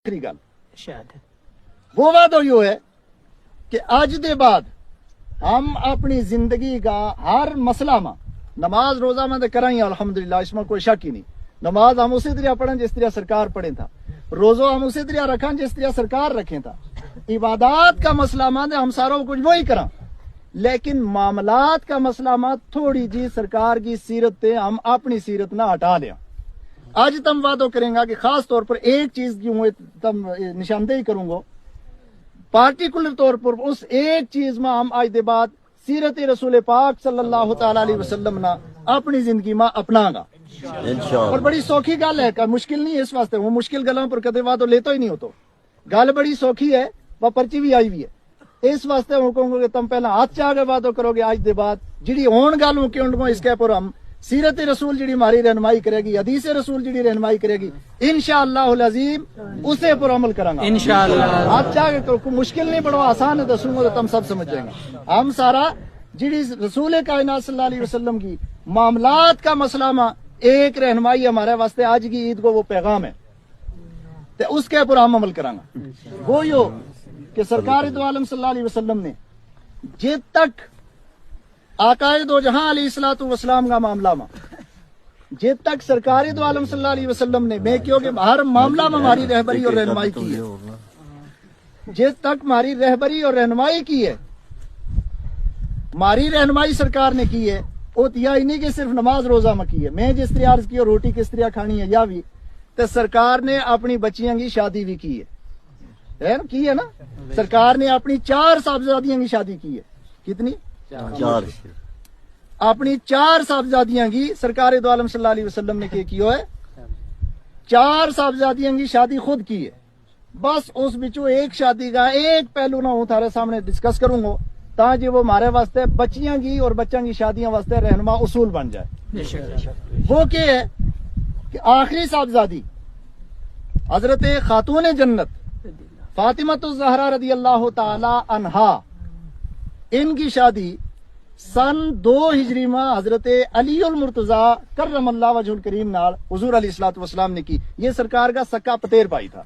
आखिरी गल वो वादो यो है कि अज दे बाद हम अपनी जिंदगी का हर मसला में नमाज रोजा में तो करा ही अल्हम्दुलिल्लाह, इसमें कोई शक ही नहीं। नमाज हम उसी तरह पढ़ें जिस तरह सरकार पढ़े था, रोजो हम उसी तरह रखें जिस तरह सरकार रखें था। इबादत का मसला में हम सारों कुछ वही करा, लेकिन मामलात का मसला में थोड़ी जी सरकार की सीरत हम अपनी सीरत ना हटा लिया। आज तम वादो करेंगे कि खास तौर पर एक चीज की मैं तम निशानदेही करूंगा, पार्टिकुलर तौर पर उस एक चीज में हम आज दे बाद सीरत रसूल पाक सल्लल्लाहु तआला अलैहि वसल्लम ना अपनी जिंदगी में अपनागा। और बड़ी सौखी गल है, मुश्किल नहीं है इस वास्ते, वो मुश्किल गलों पर कदे वादो लेतो ही नहीं होतो। गल बड़ी सौखी है, वह पर्ची भी आई हुई है। इस वास्ते हूँ कहूंगा कि तुम पहला हाथ चाह के वादो करोगे आज दे बाद जिड़ी होन गल हूँ क्यों इसके पर हम सीरत रसूल जिड़ी हमारी रहनुमाई करेगी, हदीस रसूल जिड़ी रहनुमाई करेगी, इंशाअल्लाहुल अज़ीम उसे पर अमल करांगा इंशाअल्लाह। हाथ चाह के करो, मुश्किल नहीं, बड़ा आसान है, दसूंगा तो तुम सब समझ जाएंगे। हम सारा जिड़ी रसूल कायनात सल्लल्लाहु अलैहि वसल्लम की मामलात का मसला में एक रहनुमाई हमारे वास्ते आज की ईद को वो पैगाम है, तो उसके ऊपर हम अमल करांगा। वो यो कि सरकार दो आलम सल्लल्लाहु अलैहि वसल्लम ने जे तक आकाए दो जहां अलैहिस्सलातु वस्सलाम का मामला में जे तक सरकार दो आलम सल्लल्लाहु अलैहि वसल्लम ने मैं क्यों कि हर मामला में हमारी रहबरी और रहनुमाई की है, जे तक हमारी रहबरी और रहनुमाई की है, हमारी रहनुमाई सरकार ने की है, वो यही नहीं कि सिर्फ नमाज रोजा में की है। मैं जिस तरह अर्ज की रोटी किस तरह खानी है या भी, तो सरकार ने अपनी बच्चियों की शादी भी की है ना, की है ना। सरकार ने अपनी 4 साहबजादियों की शादी की है। कितनी? 4। अपनी 4 साहबजादियां की सरकार दो आलम सल्लल्लाहु अलैहि वसल्लम ने किया है। 4 साहबजादियां की शादी खुद की है। बस उस बिचो एक शादी का एक पहलू ना हूं थारे सामने डिस्कस करूंगा ताकि वो हमारे वास्ते बच्चियां की और बच्चों की शादियां वास्ते रहनुमा उसूल बन जाए। वो क्या है कि आखिरी साहबजादी हजरत खातून जन्नत फातिमा ज़हरा रदी अल्लाह ताला अन्हा, इनकी शादी सन 2 हिजरी में हजरत अली उल मुर्तजा करमल्लाहु वजहुल करीम नाल हुजूर अलैहिस्सलातु वस्सलाम ने की। ये सरकार का सक्का पतेर भाई था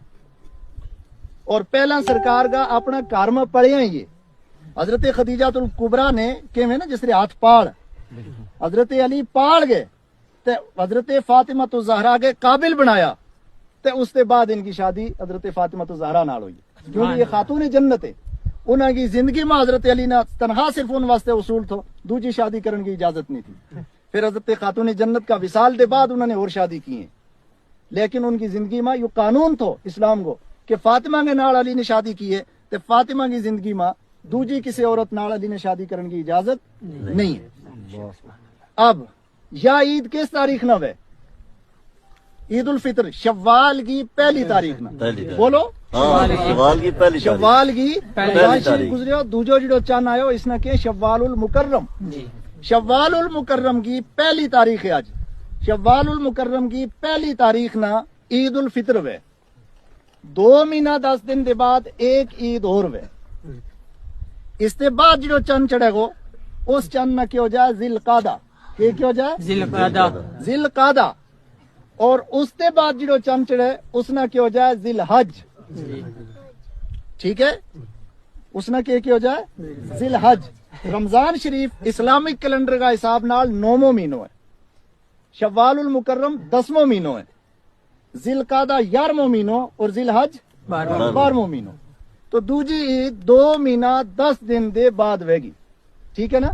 और पहला सरकार का अपना घर में पढ़े हैं। ये हजरत खदीजातुल कुबरा ने के में ना जिस तरह हाथ पाड़ हजरत अली पाड़ गए ते हजरत फातिमा ज़हरा के काबिल बनाया, ते उसके बाद इनकी शादी हजरत फातिमा ज़हरा नाल हुई, क्योंकि ये खातून जन्नत है। उनकी जिंदगी में हजरत अली ने तनहा सिर्फ उन वास्ते उसूल थो, दूसरी शादी करने की इजाजत नहीं थी। फिर हजरत खातून जन्नत का विसाल के बाद उन्होंने और शादी की है, लेकिन उनकी जिंदगी में यो कानून थो इस्लाम को कि फातिमा के नाल अली ने शादी की है, तो फातिमा की जिंदगी में दूजी किसी औरत नाल अली ने शादी करने की इजाजत नहीं है। अब या ईद किस तारीख न वे? ईद उल फितर शव्वाल की पहली तारीख न, बोलो शव्वाल की पहली गुजरियो। दूजो जो चंद आयो इसने के शव्वाल उल मुकर्रम, शव्वाल उल मुकर्रम की पहली तारीख है। आज शव्वाल उल मुकर्रम की पहली तारीख ना ईद उल फितर वे। 2 महीना 10 दिन के बाद एक ईद और वे। इसके बाद जो चंद चढ़ेगो उस चंद में क्या हो जाए? जिलकादा। क्या हो जाए? जिलकादा। और उसके बाद जो चंद चढ़े उसना क्या हो जाए? जिलहज। ठीक है, उसना क्या हो जाए? जिलहज। रमजान शरीफ इस्लामिक कैलेंडर का हिसाब नाल 9वां महीनो है, शव्वाल उल मुकर्रम 10वां महीनो है, जिलकादा 11वां महीनो और जिलहज 12वां महीनो। तो दूजी ईद 2 महीना 10 दिन दे बाद वेगी। ठीक है ना।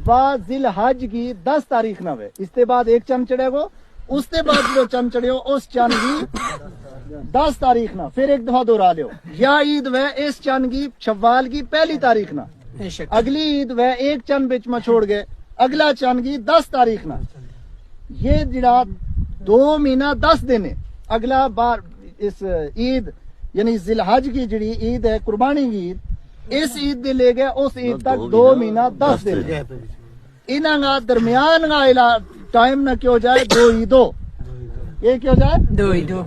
बाद जिलहज की 10 तारीख ना वे। इसके बाद एक चंद चढ़ेगो, उसके बाद जो चंद चढ़े उस चंद की 10 तारीख ना फिर एक दफा दोहरा लियो। या ईद वे इस चंद की शव्वाल की पहली तारीख ना, अगली ईद वे एक चंद बिच में छोड़ गए, अगला चंद की 10 तारीख ना। ये जिड़ा 2 महीना 10 दिन है। अगला बार इस ईद यानी जिलहज की जिड़ी ईद है कुर्बानी की ईद, इस ईद दे ले गए उस ईद तक 2 महीना 10 दिन। इना दरमियान का टाइम ना क्यों जाए? 2 ईदो। ये क्यों जाए? 2 ईदो।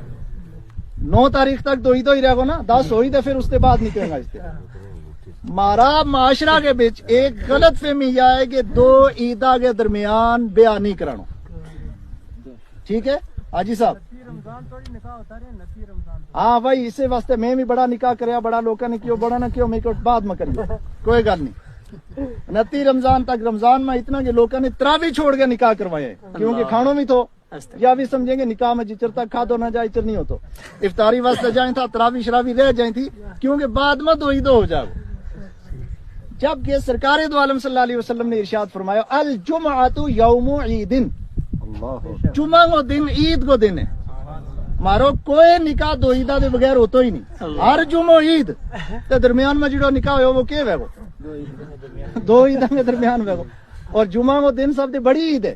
9 तारीख तक 2 ईदो ही रहेगा ना, 10 हो ही तो फिर उसके बाद निकलेगा। इससे मारा माशरा के बीच एक गलत फहमी यह है कि 2 ईदा के दरमियान ब्याह नहीं कराना। ठीक है हाजी साहब, ہاں بھائی اسے واسطے میں بھی بڑا نکاح کریا بڑا لوگوں نے کیوں بڑا نہ کیوں میں کو بعد میں کریے کوئی گل نہیں 29 رمضان تک رمضان میں اتنا کہ لوگوں نے تراوی چھوڑ کے نکاح کروائے کیونکہ کھانوں میں تو یا بھی سمجھیں گے نکاح میں جچر تک کھا دو نہ جائے چر نہیں ہو تو افطاری واسطے جائیں تھا تراوی شرابی رہ جائیں تھی کیونکہ بعد میں دو عید ہو جائے جبکہ سرکار دو عالم صلی اللہ علیہ وسلم نے ارشاد فرمایا الجمعۃ یوم عید جمعہ کو دن عید کو دن ہے مارو کوئی نکاح دو عیدہ دے بغیر ہوتا ہی نہیں ہر جمعہ عید تے درمیان میں جڑو نکاح ہوئے وہ کیا ہے وہ دو عیدہ کے درمیان میں اور جمعہ کو دن سب سے بڑی عید ہے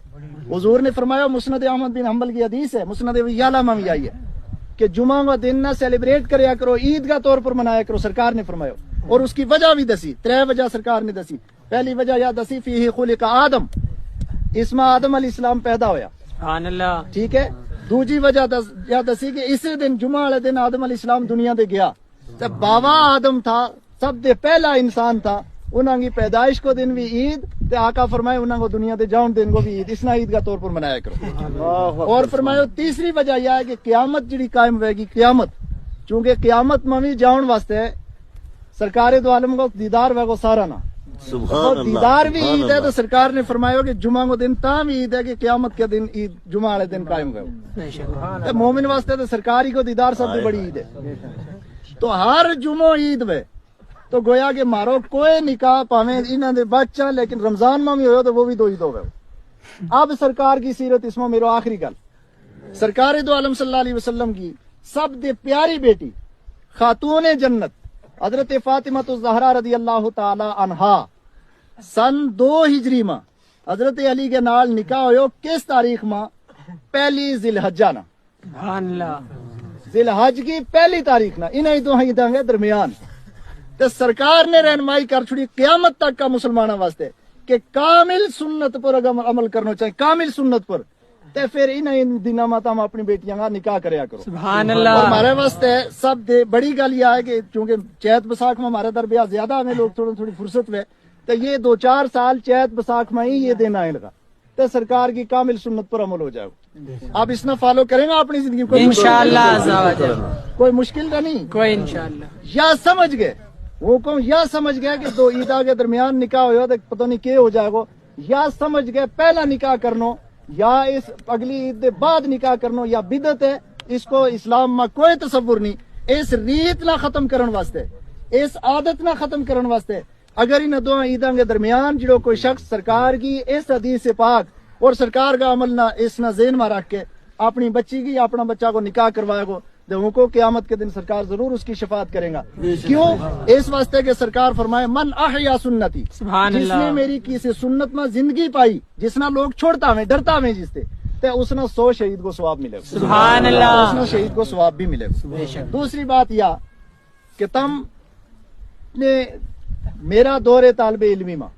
حضور نے فرمایا مسند احمد بن حنبل کی حدیث ہے مسند یعلا میں بھی آئی ہے کہ جمعہ کا دن نہ سیلیبریٹ کریا کرو عید کا طور پر منایا کرو سرکار نے فرمایا اور اس کی وجہ بھی دسی 3 وجہ سرکار نے دسی پہلی وجہ یا دسی فیہ خلق آدم اس میں آدم علیہ السلام پیدا ہویا سبحان اللہ ٹھیک ہے دوسری وجہ یا دسی کہ اسی دن جمعہ والے دن آدم علیہ السلام دنیا دے گیا تے بابا آدم تھا سب دے پہلا انسان تھا انہاں کی پیدائش کو دن بھی عید تے آقا فرمائے انہاں کو دنیا دے جاؤن دن کو بھی عید اس نہ عید کا طور پر منایا کرو اور فرمایا تیسری وجہ یہ ہے کہ قیامت جڑی قائم ہوئے گی قیامت چونکہ قیامت میں بھی جاؤن واسطے سرکار دو عالم کو دیدار ہوئے گا سارا نا دیدار بھی عید ہے تو سرکار نے فرمایا کہ جمعہ کو دن تاں بھی عید ہے کہ قیامت کے دن عید جمعہ والے دن قائم ہوئے مومن واسطے تو سرکاری کو دیدار سب سے بڑی عید ہے تو ہر جمعہ عید میں تو گویا کہ مارو کوئی نکاح پاویں انہاں دے بچہ لیکن رمضان میں بھی ہویا تو وہ بھی دو عید ہو گئے اب سرکار کی سیرت اس میں میرا آخری گل سرکار دو عالم صلی اللہ علیہ وسلم کی سب دے پیاری بیٹی خاتون جنت حضرت فاطمہ الزہرا رضی اللہ تعالی عنہا سن 2 ہجری میں حضرت علی کے نال نکاح ہوئے کس تاریخ میں پہلی ذی الحجہ نا سبحان اللہ ذی الحج کی پہلی تاریخ نا انہیں تو عیداں کے درمیان تو سرکار نے رہنمائی کر چھڑی قیامت تک کا مسلمانوں واسطے کہ کامل سنت پر اگر عمل کرنا چاہیے کامل سنت پر تے پھر ان دنوں میں ہم اپنی بیٹیاں کا نکاح کریا کرو سبحان اور اللہ ہمارے واسطے سب دے بڑی گل یہ ہے کہ چونکہ چیت بساکھ میں ہمارے دربیا زیادہ ہمیں لوگ تھوڑی فرصت ہوئے تو یہ 2-4 سال چیت بساکھ میں ہی یہ دن آئے لگا تو سرکار کی کامل سنت پر عمل ہو جائے آپ اس نے فالو کریں گا اپنی زندگی کو انشاءاللہ کوئی مشکل کا نہیں کوئی انشاءاللہ یا سمجھ گئے وہ کہوں یا سمجھ گیا کہ 2 عیدہ کے درمیان نکاح ہوا تو پتہ نہیں کیا ہو جائے گا یا سمجھ گئے پہلا نکاح کرنو یا اس اگلی عید دے بعد نکاح کرنو یا بدعت ہے اس کو اسلام میں کوئی تصور نہیں اس ریت نہ ختم کرن واسطے اس عادت نہ ختم کرن واسطے اگر ان 2 عیدوں کے درمیان جڑو کوئی شخص سرکار کی اس حدیث پاک اور سرکار کا عمل نہ اس نہ ذہن میں رکھ کے اپنی بچی کی اپنا بچہ کو نکاح کروائے گو تو کو قیامت کے دن سرکار ضرور اس کی شفاعت کریں گا کیوں اس واسطے کہ سرکار فرمائے من احیا سنتی سبحان جس نے اللہ میری کسی سنت میں زندگی پائی جس نہ لوگ چھوڑتا میں ڈرتا میں جس سے تے اس نے 100 شہید کو ثواب ملے گا سبحان اللہ اس نے شہید کو ثواب بھی ملے گا بے شک دوسری بات یہ کہ تم نے میرا دور طالب علمی میں